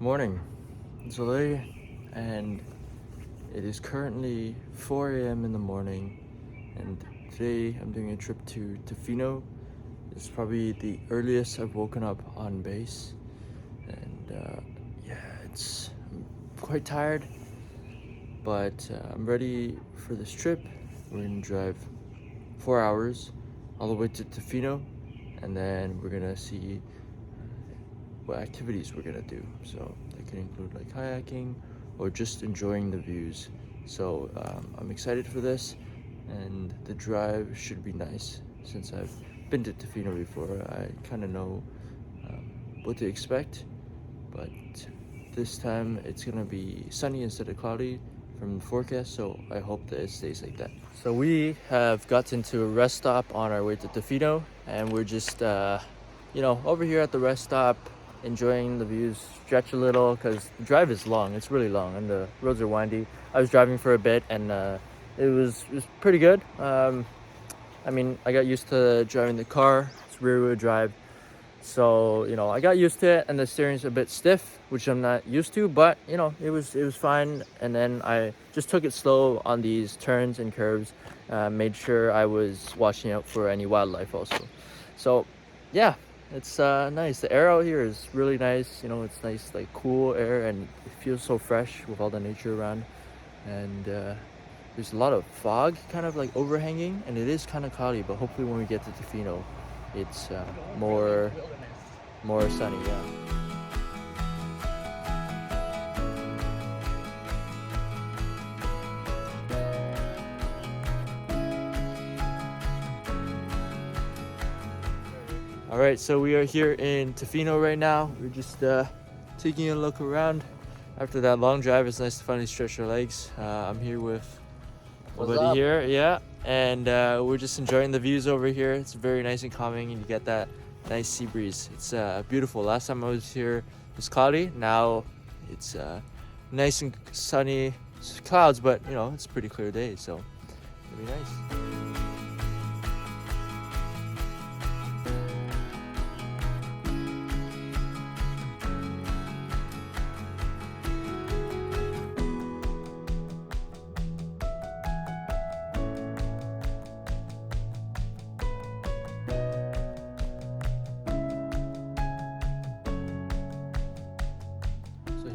Morning, it's Olay, and it is currently 4 a.m. in the morning, and today I'm doing a trip to Tofino. It's probably the earliest I've woken up on base, and I'm quite tired, but I'm ready for this trip. We're gonna drive 4 hours all the way to Tofino, and then we're gonna see what activities we're gonna do. So they can include like kayaking or just enjoying the views. So I'm excited for this, and the drive should be nice. Since I've been to Tofino before, I kind of know what to expect, but this time it's gonna be sunny instead of cloudy from the forecast, so I hope that it stays like that. So we have gotten to a rest stop on our way to Tofino, and we're just over here at the rest stop enjoying the views, stretch a little because the drive is long. It's really long and the roads are windy. I was driving for a bit, and it was pretty good. I got used to driving the car. It's rear wheel drive, so I got used to it, and the steering's a bit stiff, which I'm not used to, but it was fine. And then I just took it slow on these turns and curves, made sure I was watching out for any wildlife also. So yeah, it's nice. The air out here is really nice. It's nice, like cool air, and it feels so fresh with all the nature around. And there's a lot of fog kind of like overhanging, and it is kind of cloudy, but hopefully when we get to Tofino it's more sunny. Yeah. All right, so we are here in Tofino right now. We're just taking a look around. After that long drive, it's nice to finally stretch our legs. I'm here with somebody here, yeah, and we're just enjoying the views over here. It's very nice and calming, and you get that nice sea breeze. It's beautiful. Last time I was here, it was cloudy. Now it's nice and sunny. It's clouds, but it's a pretty clear day, so it'll be nice.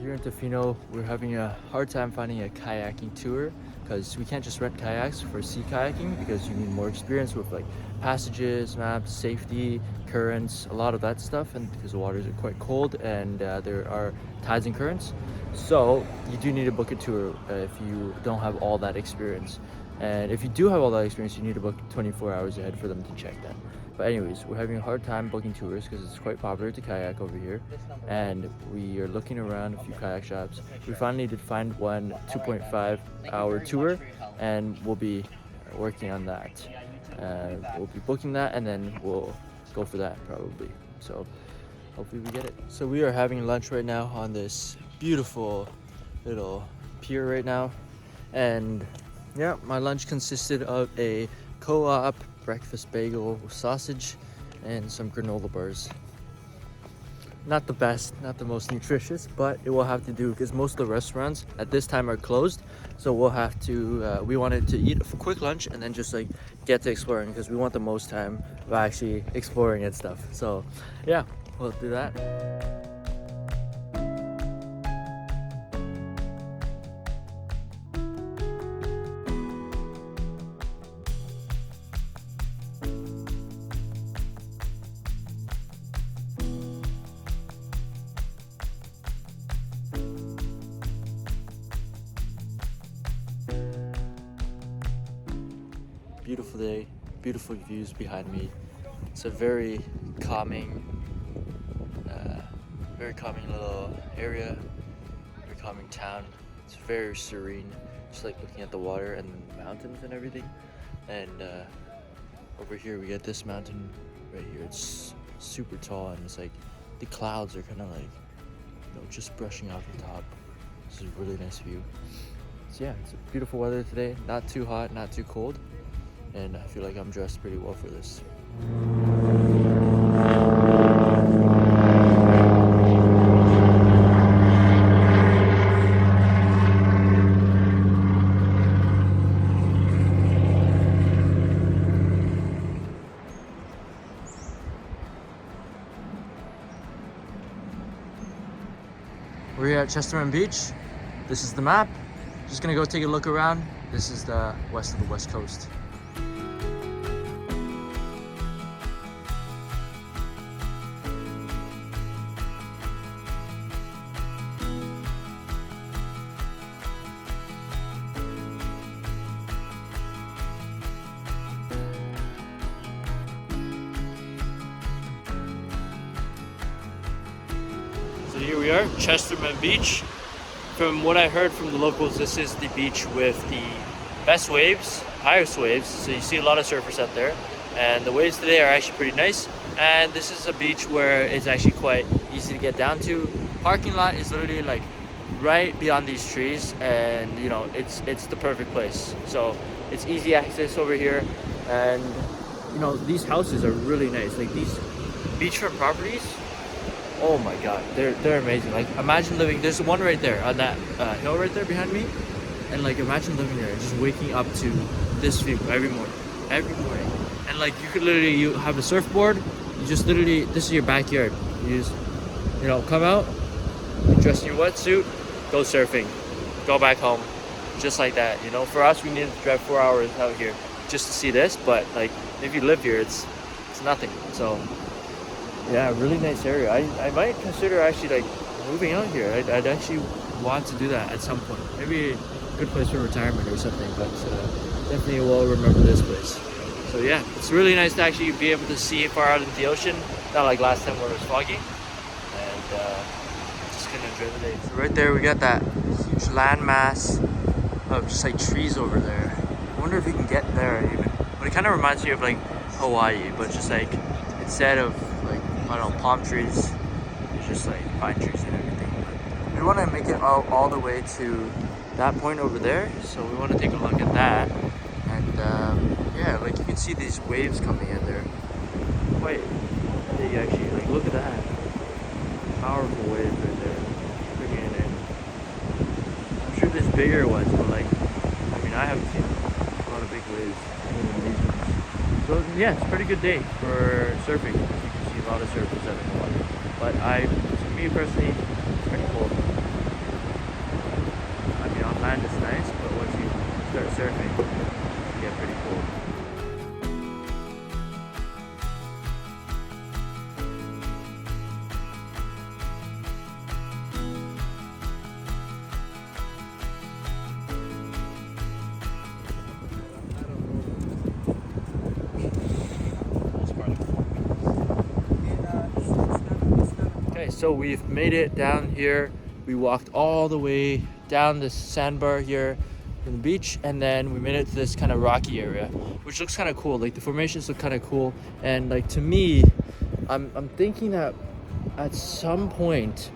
Here in Tofino, we're having a hard time finding a kayaking tour because we can't just rent kayaks for sea kayaking, because you need more experience with like passages, maps, safety, currents, a lot of that stuff, and because the waters are quite cold and there are tides and currents. So you do need to book a tour if you don't have all that experience. And if you do have all that experience, you need to book 24 hours ahead for them to check that. But anyways, we're having a hard time booking tours because it's quite popular to kayak over here, and we are looking around a few kayak shops. We finally did find one 2.5-hour tour, and we'll be working on that. We'll be booking that, and then we'll go for that probably. So hopefully we get it. So we are having lunch right now on this beautiful little pier right now, and yeah, my lunch consisted of a co-op breakfast bagel with sausage and some granola bars. Not the best, not the most nutritious, but it will have to do because most of the restaurants at this time are closed. So we'll have to, we wanted to eat a quick lunch and then just like get to exploring, because we want the most time of actually exploring and stuff. So yeah, we'll do that. Beautiful day, beautiful views behind me. It's a very calming little area, very calming town. It's very serene, just like looking at the water and the mountains and everything. And over here we get this mountain right here. It's super tall, and it's like the clouds are kind of like just brushing off the top. This is a really nice view. So yeah, it's a beautiful weather today. Not too hot, not too cold. And I feel like I'm dressed pretty well for this. We're here at Chesterman Beach. This is the map. Just gonna go take a look around. This is the west of the West Coast. So here we are, Chesterman Beach. From what I heard from the locals, this is the beach with the best waves, highest waves. So you see a lot of surfers out there, and the waves today are actually pretty nice. And this is a beach where it's actually quite easy to get down to. Parking lot is literally like right beyond these trees, and you know it's the perfect place. So it's easy access over here, and you know these houses are really nice. Like these beachfront properties. Oh my god, they're amazing. Like imagine living, there's one right there on that hill right there behind me, and like imagine living there and just waking up to this view every morning. And like you could literally, you have a surfboard, you just literally, this is your backyard. You just, you know, come out, you dress in your wetsuit, go surfing, go back home, just like that. You know, for us, we needed to drive 4 hours out here just to see this, but like if you live here, it's nothing. So yeah, really nice area. I might consider actually like moving out here. I'd actually want to do that at some point. Maybe a good place for retirement or something, but definitely will remember this place. So yeah, it's really nice to actually be able to see far out into the ocean. Not like last time where it was foggy. And just gonna enjoy the day. So right there we got that huge landmass of just like trees over there. I wonder if you can get there even. But it kind of reminds me of like Hawaii, but just like instead of like, I don't know, palm trees, it's just like pine trees and everything. But we want to make it all the way to that point over there, so we want to take a look at that. And yeah, like you can see these waves coming in there. Quite big actually. Like look at that, powerful waves right there, bringing it in. I'm sure there's bigger ones, but like, I mean, I haven't seen a lot of big waves in these ones. So yeah, it's a pretty good day for surfing. A lot of surfers out in the water, but to me personally, it's pretty cool. I mean, on land it's nice, but once you start surfing, it can get pretty cool. So we've made it down here. We walked all the way down this sandbar here from the beach, and then we made it to this kind of rocky area, which looks kind of cool. Like the formations look kind of cool, and like to me, I'm thinking that at some point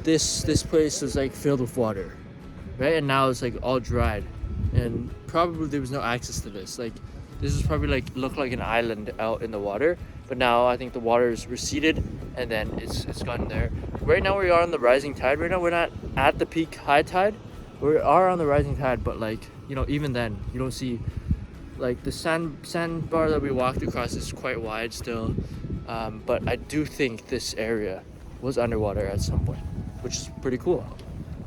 this place was like filled with water, right? And now it's like all dried, and probably there was no access to this. Like this is probably like looked like an island out in the water. But now I think the water is receded, and then it's gone there. Right now we are on the rising tide. Right now we're not at the peak high tide. We are on the rising tide, but like, you know, even then you don't see, like the sandbar that we walked across is quite wide still. But I do think this area was underwater at some point, which is pretty cool.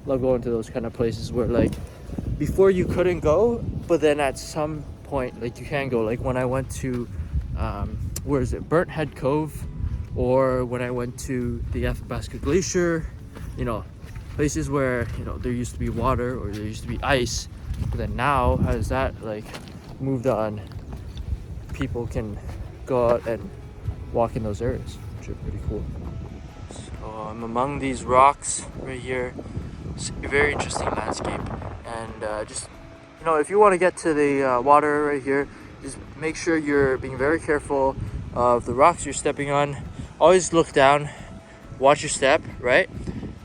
Love going to those kind of places where like before you couldn't go, but then at some point like you can go. Like when I went to where is it, Burnt Head Cove, or when I went to the Athabasca Glacier, you know, places where, you know, there used to be water or there used to be ice, but then now as that like moved on, people can go out and walk in those areas, which are pretty cool. So I'm among these rocks right here. It's a very interesting landscape, and just, you know, if you want to get to the water right here, just make sure you're being very careful of the rocks you're stepping on. Always look down, watch your step, right?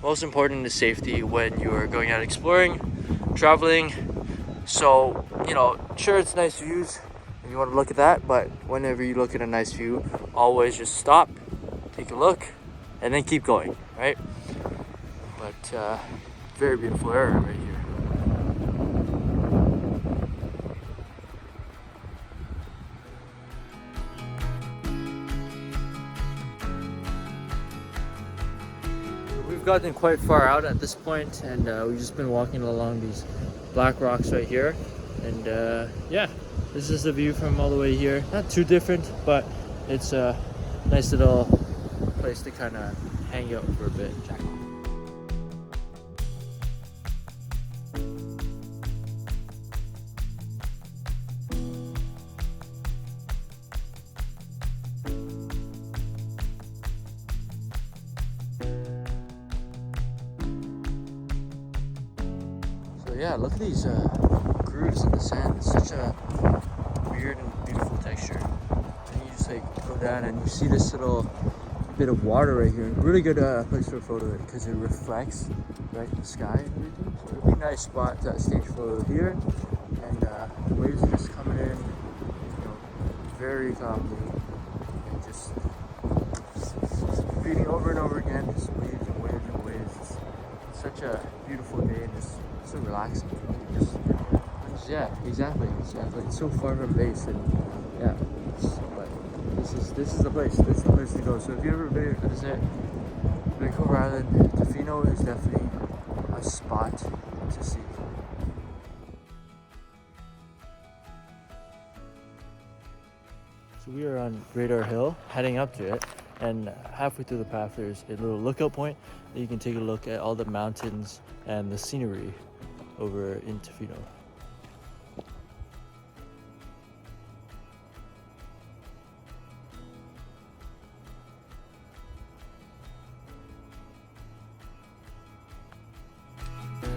Most important is safety when you're going out exploring, traveling. So, you know, sure, it's nice views and you want to look at that, but whenever you look at a nice view, always just stop, take a look, and then keep going, right? But very beautiful area right here. gotten quite far out at this point, and we've just been walking along these black rocks right here. And yeah, this is the view from all the way here. Not too different, but it's a nice little place to kind of hang out for a bit. Yeah, look at these grooves in the sand. It's such a weird and beautiful texture. And you just like go down and you see this little bit of water right here. Really good place for a photo because it reflects right in the sky and everything. So it'd be a nice spot to stage photo here. And the waves are just coming in, you know, very calmly and just repeating over and over again. Just waves and waves and waves. It's such a beautiful day and just so relaxing. Yeah, exactly. It's so far from base, and yeah, but this is the place. This is the place to go. So if you ever visit Vancouver Island, Tofino is definitely a spot to see. So we are on Radar Hill, heading up to it, and halfway through the path there's a little lookout point that you can take a look at all the mountains and the scenery over in Tofino. So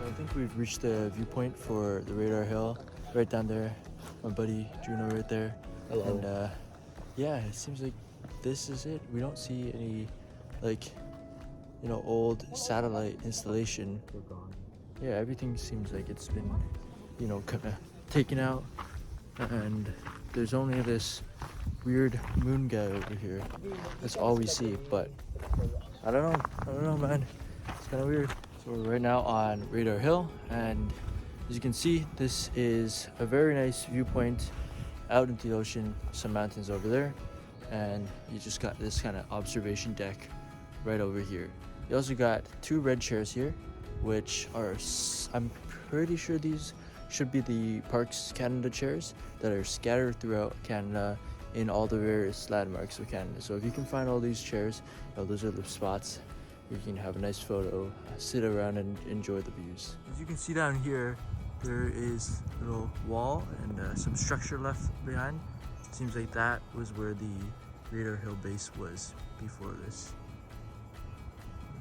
I think we've reached the viewpoint for the Radar Hill, right down there. My buddy Juno right there. Hello. And yeah, it seems like this is it. We don't see any, like, you know, old satellite installation. They're gone. Yeah, everything seems like it's been, you know, kind of taken out, and there's only this weird moon guy over here. That's all we see. But I don't know, man. It's kind of weird. So we're right now on Radar Hill, and as you can see, this is a very nice viewpoint out into the ocean. Some mountains over there, and you just got this kind of observation deck right over here. You also got 2 red chairs here, which are, I'm pretty sure these should be the Parks Canada chairs that are scattered throughout Canada in all the various landmarks of Canada. So if you can find all these chairs, you know, those are the spots where you can have a nice photo, sit around and enjoy the views. As you can see down here, there is a little wall and some structure left behind. It seems like that was where the Radar Hill base was before this.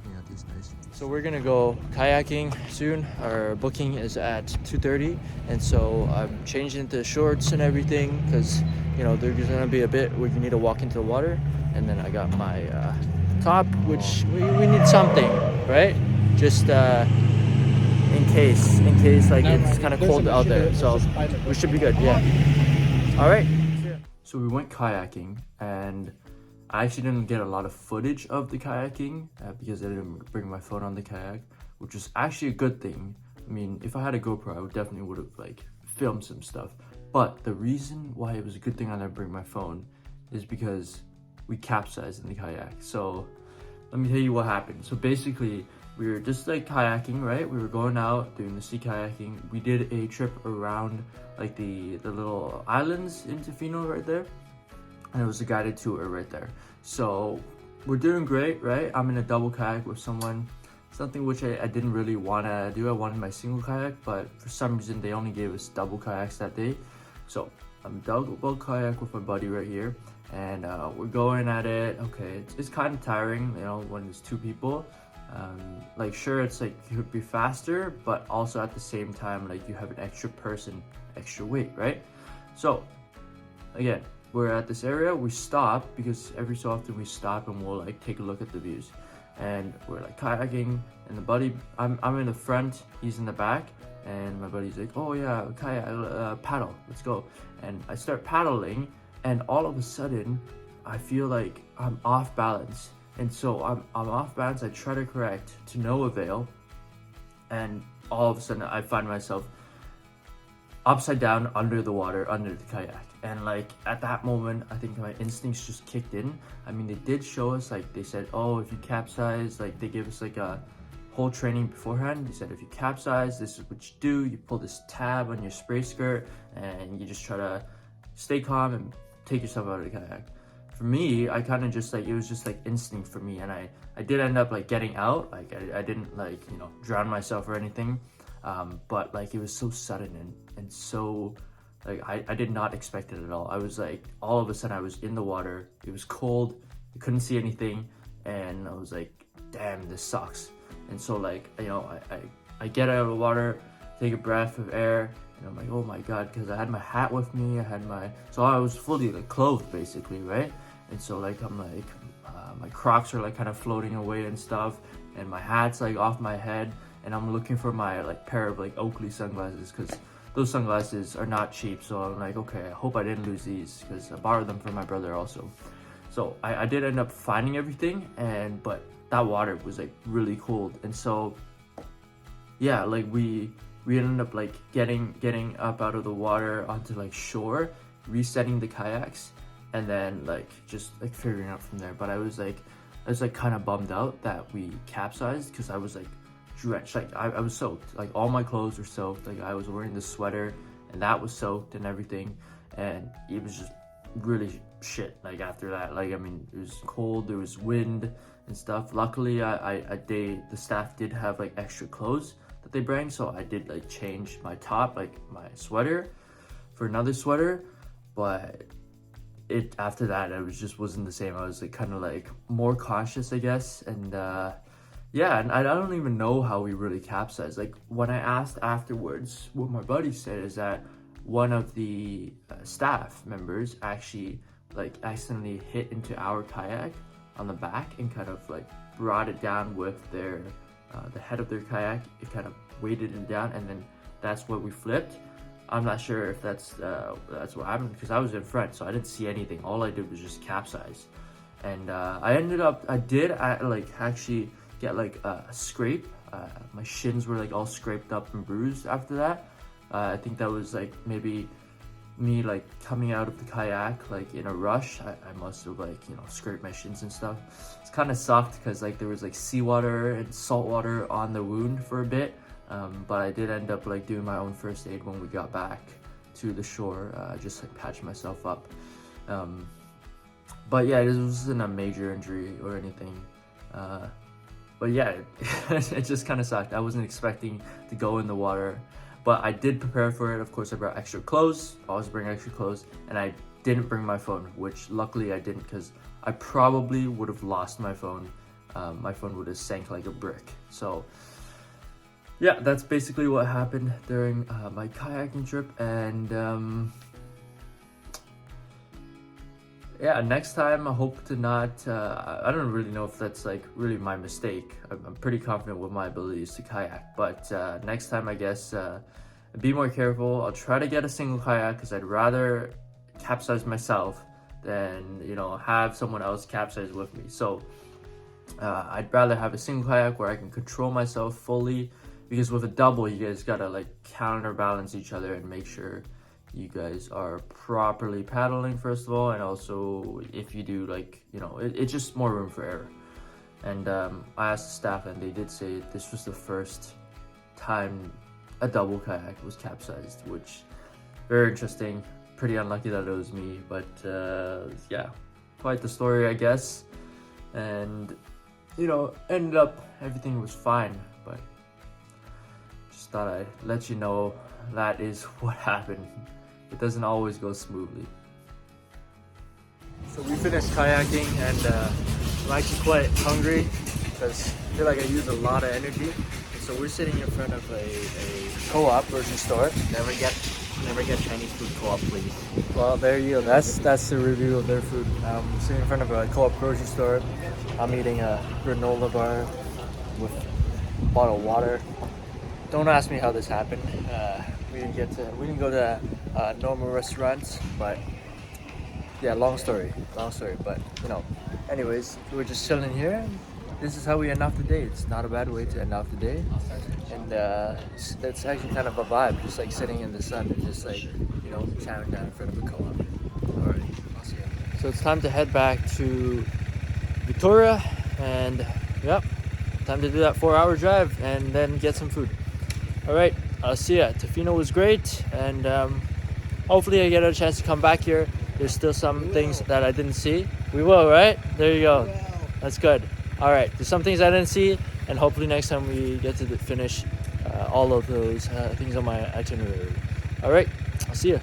Looking at these nice views. So we're gonna go kayaking soon. Our booking is at 2:30, and so I'm changing into shorts and everything because, you know, there's gonna be a bit where you need to walk into the water. And then I got my top, which we need something, right? Just in case like it's kind of cold out there, so we should be good. Yeah. All right. So we went kayaking, and I actually didn't get a lot of footage of the kayaking because I didn't bring my phone on the kayak, which was actually a good thing. I mean, if I had a GoPro, I definitely would have like filmed some stuff. But the reason why it was a good thing I didn't bring my phone is because we capsized in the kayak. So let me tell you what happened. So basically, we were just like kayaking, right? We were going out doing the sea kayaking. We did a trip around like the little islands in Tofino right there, and it was a guided tour right there. So we're doing great, right? I'm in a double kayak with someone, something which I didn't really want to do. I wanted my single kayak, but for some reason they only gave us double kayaks that day. So I'm double kayak with my buddy right here, and we're going at it. Okay, it's kind of tiring, you know, when there's 2 people. Like, sure, it's like you could be faster, but also at the same time, like, you have an extra person, extra weight, right? So again, we're at this area. We stop because every so often we stop and we'll like take a look at the views, and we're like kayaking, and the buddy, I'm in the front, he's in the back, and my buddy's like, oh yeah, kayak, paddle, let's go. And I start paddling, and all of a sudden I feel like I'm off balance. And so I'm off balance. I try to correct to no avail, and all of a sudden I find myself upside down under the water, under the kayak. And like at that moment, I think my instincts just kicked in. I mean, they did show us, like they said, oh, if you capsize, like they gave us like a whole training beforehand. They said if you capsize, this is what you do. You pull this tab on your spray skirt and you just try to stay calm and take yourself out of the kayak. For me, I kind of just like, it was just like instinct for me, and I did end up like getting out. Like I didn't like, you know, drown myself or anything, but like it was so sudden and so like I did not expect it at all. I was like, all of a sudden I was in the water, it was cold, I couldn't see anything, and I was like, damn, this sucks. And so like, you know, I get out of the water, take a breath of air, and I'm like, oh my god, because I had my hat with me, so I was fully like clothed basically, right? And so like I'm like, my Crocs are like kind of floating away and stuff, and my hat's like off my head, and I'm looking for my like pair of like Oakley sunglasses, because those sunglasses are not cheap. So I'm like, okay, I hope I didn't lose these, because I borrowed them from my brother also. So I did end up finding everything, but that water was like really cold, and so yeah, like we ended up like getting up out of the water onto like shore, resetting the kayaks, and then like just like figuring out from there. But I was like kind of bummed out that we capsized, because I was like drenched, like I was soaked, like all my clothes were soaked, like I was wearing the sweater and that was soaked and everything, and it was just really shit like after that. Like I mean, it was cold, there was wind and stuff. Luckily the staff did have like extra clothes that they bring, so I did like change my top, like my sweater, for another sweater. But it after that, it wasn't the same. I was like kind of like more cautious, I guess. And yeah, and I don't even know how we really capsized. Like when I asked afterwards, what my buddy said is that one of the staff members actually like accidentally hit into our kayak on the back and kind of like brought it down with their the head of their kayak. It kind of weighted it down, and then that's what we flipped. I'm not sure if that's what happened, because I was in front, so I didn't see anything. All I did was just capsize, and I did actually get like a scrape. My shins were like all scraped up and bruised after that. I think that was like maybe me like coming out of the kayak like in a rush. I must have like, you know, scraped my shins and stuff. It's kind of sucked because like there was like seawater and salt water on the wound for a bit, but I did end up like doing my own first aid when we got back to the shore. Just like patched myself up, but yeah, this wasn't a major injury or anything. But yeah, it just kind of sucked. I wasn't expecting to go in the water, but I did prepare for it. Of course, I brought extra clothes. I always bring extra clothes, and I didn't bring my phone, which luckily I didn't, because I probably would have lost my phone. My phone would have sank like a brick. So yeah, that's basically what happened during my kayaking trip. And yeah, next time I hope to not, I don't really know if that's like really my mistake. I'm pretty confident with my abilities to kayak, but next time I guess be more careful. I'll try to get a single kayak, because I'd rather capsize myself than, you know, have someone else capsize with me. So I'd rather have a single kayak where I can control myself fully, because with a double, you guys gotta like counterbalance each other and make sure you guys are properly paddling first of all, and also if you do, like, you know, it's just more room for error. And I asked the staff, and they did say this was the first time a double kayak was capsized, which very interesting. Pretty unlucky that it was me, but yeah, quite the story, I guess. And you know, ended up everything was fine, but just thought I'd let you know that is what happened. It doesn't always go smoothly. So we finished kayaking, and I'm actually quite hungry because I feel like I used a lot of energy. So we're sitting in front of a co-op grocery store. Never get Chinese food co-op, please. Well, there you go. That's the review of their food. We're sitting in front of a co-op grocery store. I'm eating a granola bar with a bottle of water. Don't ask me how this happened. We didn't go to normal restaurants, but yeah, long story. But you know, anyways, we're just chilling here. this is how we end off the day. It's not a bad way to end off the day, and it's actually kind of a vibe, just like sitting in the sun and just like, you know, chowing down in front of a co-op. All right, I'll see you. So it's time to head back to Victoria, and yep, time to do that 4-hour drive and then get some food. All right, I'll see ya. Tofino was great, and hopefully I get a chance to come back here. There's still some things that I didn't see. We will, right? There you go. That's good. All right, there's some things I didn't see, and hopefully next time we get to finish all of those things on my itinerary. All right, I'll see you.